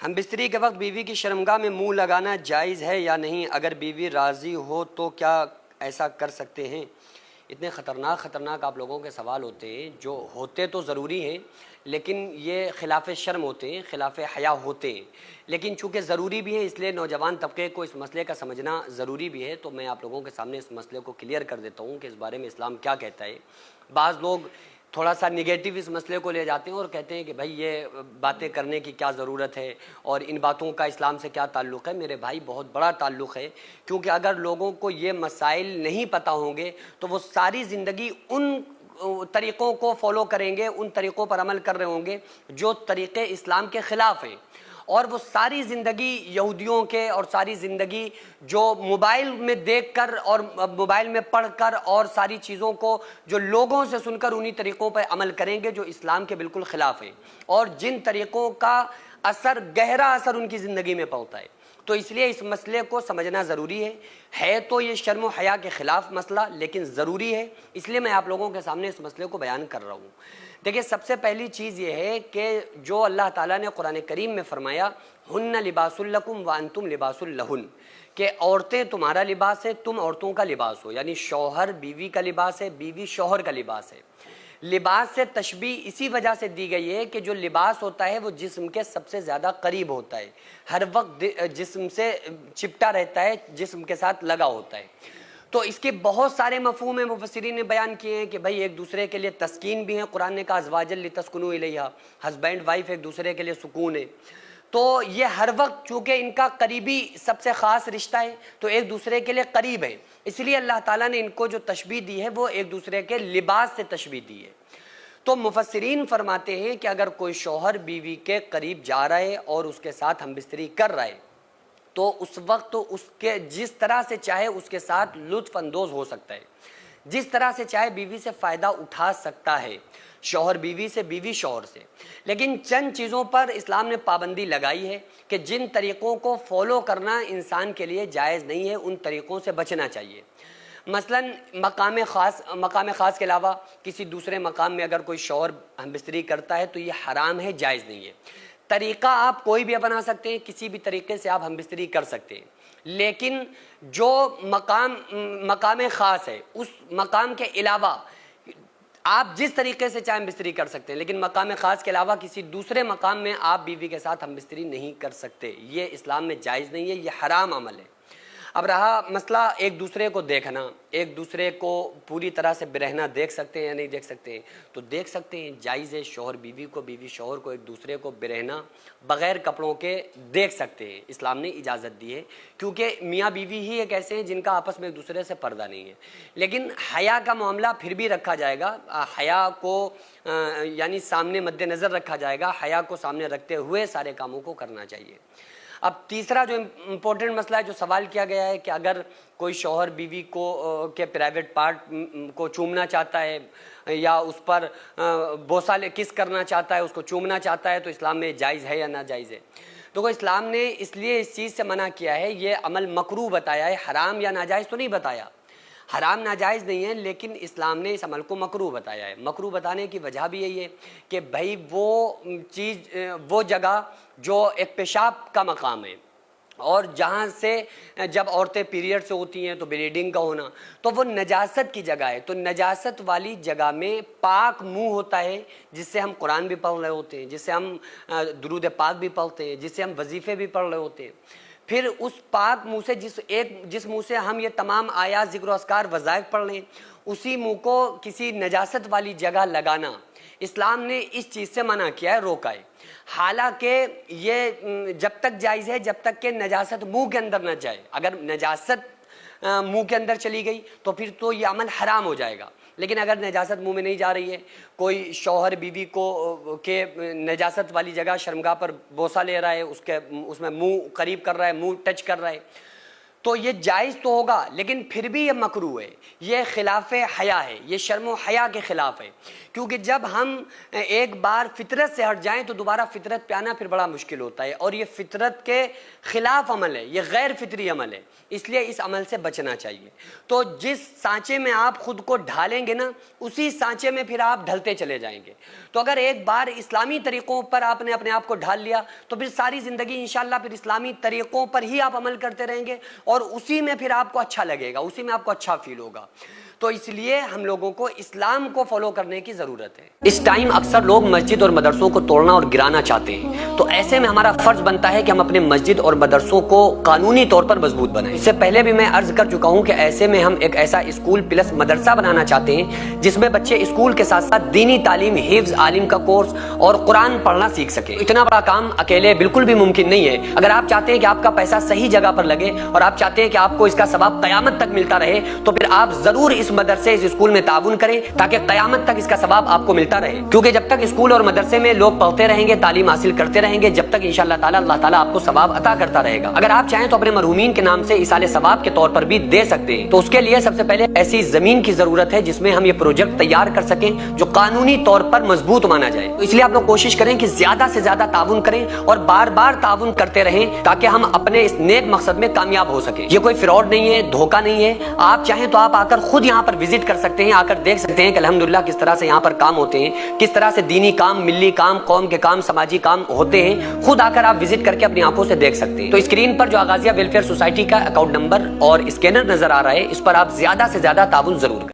ہم بستری کے وقت بیوی کی شرمگاہ میں منہ لگانا جائز ہے یا نہیں؟ اگر بیوی راضی ہو تو کیا ایسا کر سکتے ہیں؟ اتنے خطرناک آپ لوگوں کے سوال ہوتے ہیں، جو ہوتے تو ضروری ہیں لیکن یہ خلاف شرم ہوتے ہیں، خلاف حیا ہوتے ہیں، لیکن چونکہ ضروری بھی ہے اس لیے نوجوان طبقے کو اس مسئلے کا سمجھنا ضروری بھی ہے۔ تو میں آپ لوگوں کے سامنے اس مسئلے کو کلیئر کر دیتا ہوں کہ اس بارے میں اسلام کیا کہتا ہے۔ بعض لوگ تھوڑا سا نگیٹو اس مسئلے کو لے جاتے ہیں اور کہتے ہیں کہ بھائی یہ باتیں کرنے کی کیا ضرورت ہے اور ان باتوں کا اسلام سے کیا تعلق ہے۔ میرے بھائی بہت بڑا تعلق ہے، کیونکہ اگر لوگوں کو یہ مسائل نہیں پتہ ہوں گے تو وہ ساری زندگی ان طریقوں کو فالو کریں گے، ان طریقوں پر عمل کر رہے ہوں گے جو طریقے اسلام کے خلاف ہیں، اور وہ ساری زندگی یہودیوں کے اور ساری زندگی جو موبائل میں دیکھ کر اور موبائل میں پڑھ کر اور ساری چیزوں کو جو لوگوں سے سن کر انہی طریقوں پر عمل کریں گے جو اسلام کے بالکل خلاف ہیں، اور جن طریقوں کا اثر گہرا اثر ان کی زندگی میں پڑتا ہے۔ تو اس لیے اس مسئلے کو سمجھنا ضروری ہے تو یہ شرم و حیا کے خلاف مسئلہ لیکن ضروری ہے، اس لیے میں آپ لوگوں کے سامنے اس مسئلے کو بیان کر رہا ہوں۔ دیکھیں، سب سے پہلی چیز یہ ہے کہ جو اللہ تعالیٰ نے قرآن کریم میں فرمایا ہن لباس لکم وانتم لباس لہن، کہ عورتیں تمہارا لباس ہے، تم عورتوں کا لباس ہو، یعنی شوہر بیوی کا لباس ہے، بیوی شوہر کا لباس ہے۔ لباس سے تشبیہ اسی وجہ سے دی گئی ہے کہ جو لباس ہوتا ہے وہ جسم کے سب سے زیادہ قریب ہوتا ہے، ہر وقت جسم سے چپٹا رہتا ہے، جسم کے ساتھ لگا ہوتا ہے۔ تو اس کے بہت سارے مفہوم ہیں، مفسرین نے بیان کیے ہیں کہ بھائی ایک دوسرے کے لیے تسکین بھی ہے، قرآن نے کہا ازواجا لتسکنوا الیہا، ہسبینڈ وائف ایک دوسرے کے لیے سکون ہے۔ تو یہ ہر وقت چونکہ ان کا قریبی سب سے خاص رشتہ ہے تو ایک دوسرے کے لیے قریب ہے، اس لیے اللہ تعالیٰ نے ان کو جو تشبیہ دی ہے وہ ایک دوسرے کے لباس سے تشبیہ دی ہے۔ تو مفسرین فرماتے ہیں کہ اگر کوئی شوہر بیوی کے قریب جا رہا ہے اور اس کے ساتھ ہم بستری کر رہا ہے تو اس وقت اس کے جس طرح سے چاہے اس کے ساتھ لطف اندوز ہو سکتا ہے، جس طرح سے چاہے بیوی سے فائدہ اٹھا سکتا ہے، شوہر بیوی سے، بیوی شوہر سے، لیکن چند چیزوں پر اسلام نے پابندی لگائی ہے کہ جن طریقوں کو فالو کرنا انسان کے لیے جائز نہیں ہے ان طریقوں سے بچنا چاہیے۔ مثلا مقام خاص کے علاوہ کسی دوسرے مقام میں اگر کوئی شوہر ہم بستری کرتا ہے تو یہ حرام ہے، جائز نہیں ہے۔ طریقہ آپ کوئی بھی اپنا سکتے ہیں، کسی بھی طریقے سے آپ ہم بستری کر سکتے ہیں، لیکن جو مقام خاص ہے اس مقام کے علاوہ آپ جس طریقے سے چاہیں بستری کر سکتے ہیں، لیکن مقام خاص کے علاوہ کسی دوسرے مقام میں آپ بیوی کے ساتھ ہم بستری نہیں کر سکتے، یہ اسلام میں جائز نہیں ہے، یہ حرام عمل ہے۔ اب رہا مسئلہ ایک دوسرے کو دیکھنا، ایک دوسرے کو پوری طرح سے برہنہ دیکھ سکتے ہیں یا نہیں دیکھ سکتے ہیں؟ تو دیکھ سکتے ہیں، جائز ہے، شوہر بیوی کو، بیوی شوہر کو ایک دوسرے کو برہنہ بغیر کپڑوں کے دیکھ سکتے ہیں، اسلام نے اجازت دی ہے، کیونکہ میاں بیوی ہی ایک ایسے ہیں جن کا آپس میں ایک دوسرے سے پردہ نہیں ہے۔ لیکن حیا کا معاملہ پھر بھی رکھا جائے گا، حیا کو یعنی سامنے مد نظر رکھا جائے گا، حیا کو سامنے رکھتے ہوئے سارے کاموں کو کرنا چاہیے۔ اب تیسرا جو امپورٹنٹ مسئلہ ہے جو سوال کیا گیا ہے کہ اگر کوئی شوہر بیوی کو کے پرائیویٹ پارٹ کو چومنا چاہتا ہے یا اس پر بوسہ کس کرنا چاہتا ہے، اس کو چومنا چاہتا ہے، تو اسلام میں جائز ہے یا ناجائز ہے؟ تو اسلام نے اس لیے اس چیز سے منع کیا ہے، یہ عمل مکروہ بتایا ہے، حرام یا ناجائز تو نہیں بتایا، حرام ناجائز نہیں ہے، لیکن اسلام نے اس عمل کو مکروہ بتایا ہے۔ مکروہ بتانے کی وجہ بھی یہی ہے کہ بھائی وہ چیز، وہ جگہ جو ایک پیشاب کا مقام ہے اور جہاں سے جب عورتیں پیریڈ سے ہوتی ہیں تو بلیڈنگ کا ہونا، تو وہ نجاست کی جگہ ہے، تو نجاست والی جگہ میں پاک منہ ہوتا ہے جس سے ہم قرآن بھی پڑھ رہے ہوتے ہیں، جس سے ہم درود پاک بھی پڑھتے ہیں، جس سے ہم وظیفے بھی پڑھ رہے ہوتے ہیں، پھر اس پاک منہ سے جس منہ سے ہم یہ تمام آیات، ذکر و اذکار، وظائف پڑھ لیں، اسی منہ کو کسی نجاست والی جگہ لگانا اسلام نے اس چیز سے منع کیا ہے، روکا ہے۔ حالانکہ یہ جب تک جائز ہے جب تک کہ نجاست منہ کے اندر نہ جائے، اگر نجاست منہ کے اندر چلی گئی تو پھر تو یہ عمل حرام ہو جائے گا، لیکن اگر نجاست منہ میں نہیں جا رہی ہے، کوئی شوہر بیوی کو کہ نجاست والی جگہ شرمگاہ پر بوسہ لے رہا ہے، اس میں منہ قریب کر رہا ہے، منہ ٹچ کر رہا ہے، تو یہ جائز تو ہوگا لیکن پھر بھی یہ مکروہ ہے، یہ خلاف حیا ہے، یہ شرم و حیا کے خلاف ہے، کیونکہ جب ہم ایک بار فطرت سے ہٹ جائیں تو دوبارہ فطرت پہ آنا پھر بڑا مشکل ہوتا ہے، اور یہ فطرت کے خلاف عمل ہے، یہ غیر فطری عمل ہے، اس لیے اس عمل سے بچنا چاہیے۔ تو جس سانچے میں آپ خود کو ڈھالیں گے نا، اسی سانچے میں پھر آپ ڈھلتے چلے جائیں گے۔ تو اگر ایک بار اسلامی طریقوں پر آپ نے اپنے آپ کو ڈھال لیا تو پھر ساری زندگی انشاءاللہ پھر اسلامی طریقوں پر ہی آپ عمل کرتے رہیں گے، اور اسی میں پھر آپ کو اچھا لگے گا، اسی میں آپ کو اچھا فیل ہوگا۔ تو اس لیے ہم لوگوں کو اسلام کو فالو کرنے کی ضرورت ہے۔ اس ٹائم اکثر لوگ مسجد اور مدرسوں کو توڑنا اور گرانا چاہتے ہیں، تو ایسے میں ہمارا فرض بنتا ہے کہ ہم اپنے مسجد اور مدرسوں کو قانونی طور پر مضبوط بنائیں۔ اس سے پہلے بھی میں عرض کر چکا ہوں کہ ایسے میں ہم ایک ایسا اسکول پلس مدرسہ بنانا چاہتے ہیں جس میں بچے اسکول کے ساتھ ساتھ دینی تعلیم، حفظ، عالم کا کورس اور قرآن پڑھنا سیکھ سکیں۔ اتنا بڑا کام اکیلے بالکل بھی ممکن نہیں ہے۔ اگر آپ چاہتے ہیں کہ آپ کا پیسہ صحیح جگہ پر لگے اور آپ چاہتے ہیں کہ آپ کو اس کا ثواب قیامت تک ملتا رہے، تو پھر آپ ضرور اس مدرسے، اس اسکول میں تعاون کریں تاکہ قیامت تک اس کا ثواب آپ کو ملتا رہے، کیونکہ جب تک اسکول اور مدرسے میں لوگ پڑھتے رہیں گے، تعلیم حاصل کرتے رہیں گے، جب تک انشاءاللہ تعالی اللہ تعالیٰ آپ کو ثواب عطا کرتا رہے گا۔ اگر آپ چاہیں تو اپنے مرحومین کے نام سے ایصال ثواب کے طور پر بھی دے سکتے ہیں، تو اس کے لیے سب سے پہلے ایسی زمین کی ضرورت ہے جس میں ہم یہ پروجیکٹ تیار کر سکیں جو قانونی طور پر مضبوط مانا جائے۔ تو اس لیے آپ لوگ کوشش کریں کہ زیادہ سے زیادہ تعاون کریں اور بار بار تعاون کرتے رہیں تاکہ ہم اپنے اس نیک مقصد میں کامیاب ہو سکیں۔ یہ کوئی فراڈ نہیں ہے، دھوکہ نہیں ہے۔ آپ چاہیں تو آپ آ کر خود یہاں پر وزٹ کر سکتے ہیں، آ کر دیکھ سکتے ہیں کہ الحمدللہ کس طرح سے یہاں پر کام ہوتے ہیں، کس طرح سے دینی کام، ملی کام، قوم کے کام، سماجی کام ہوتے ہیں۔ خود آ کر آپ وزٹ کر کے اپنی آنکھوں سے دیکھ سکتے ہیں۔ تو اسکرین پر جو آغازیہ ویلفیئر سوسائٹی کا اکاؤنٹ نمبر اور اسکینر نظر آ رہا ہے، اس پر آپ زیادہ سے زیادہ تعاون ضرور کریں۔